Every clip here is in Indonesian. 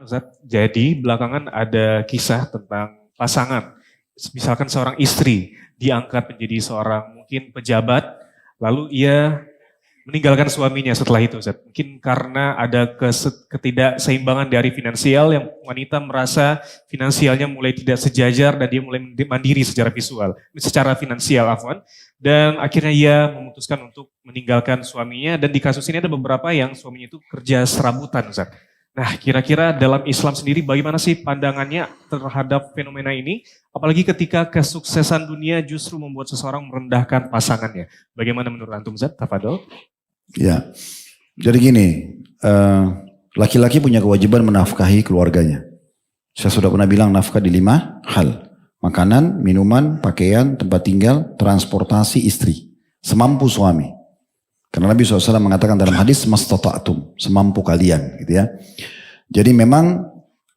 Ustaz, jadi belakangan ada kisah tentang pasangan. Misalkan seorang istri diangkat menjadi seorang mungkin pejabat, lalu ia meninggalkan suaminya setelah itu, Ustaz. Mungkin karena ada ketidakseimbangan dari finansial yang wanita merasa finansialnya mulai tidak sejajar dan dia mulai mandiri secara finansial, afwan. Dan akhirnya ia memutuskan untuk meninggalkan suaminya dan di kasus ini ada beberapa yang suaminya itu kerja serabutan, Ustaz. Nah, kira-kira dalam Islam sendiri bagaimana sih pandangannya terhadap fenomena ini? Apalagi ketika kesuksesan dunia justru membuat seseorang merendahkan pasangannya. Bagaimana menurut Antum, Ustaz? Tafadol. Ya, jadi gini, laki-laki punya kewajiban menafkahi keluarganya. Saya sudah pernah bilang nafkah di 5 hal. Makanan, minuman, pakaian, tempat tinggal, transportasi istri. Semampu suami. Karena Nabi SAW mengatakan dalam hadis, mastata'tum, semampu kalian. Gitu ya. Jadi memang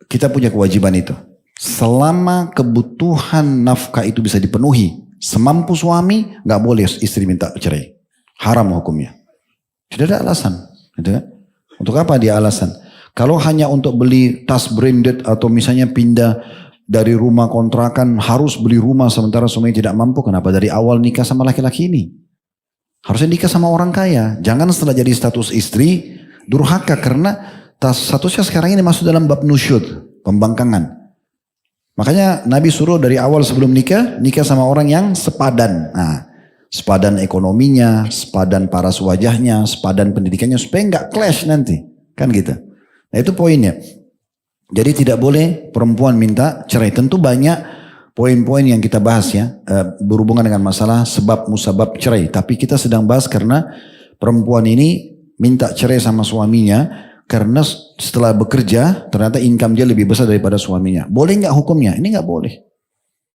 kita punya kewajiban itu. Selama kebutuhan nafkah itu bisa dipenuhi, semampu suami, nggak boleh istri minta cerai. Haram hukumnya. Tidak ada alasan. Gitu kan? Untuk apa dia alasan? Kalau hanya untuk beli tas branded atau misalnya pindah dari rumah kontrakan harus beli rumah sementara suaminya tidak mampu. Kenapa dari awal nikah sama laki-laki ini? Harusnya nikah sama orang kaya. Jangan setelah jadi status istri durhaka karena statusnya sekarang ini masuk dalam bab nusyud, pembangkangan. Makanya Nabi suruh dari awal sebelum nikah sama orang yang sepadan. Nah, sepadan ekonominya, sepadan paras wajahnya, sepadan pendidikannya supaya nggak clash nanti, kan gitu. Nah itu poinnya. Jadi tidak boleh perempuan minta cerai. Tentu banyak poin-poin yang kita bahas ya berhubungan dengan masalah sebab musabab cerai. Tapi kita sedang bahas karena perempuan ini minta cerai sama suaminya karena setelah bekerja ternyata income dia lebih besar daripada suaminya. Boleh nggak hukumnya? Ini nggak boleh.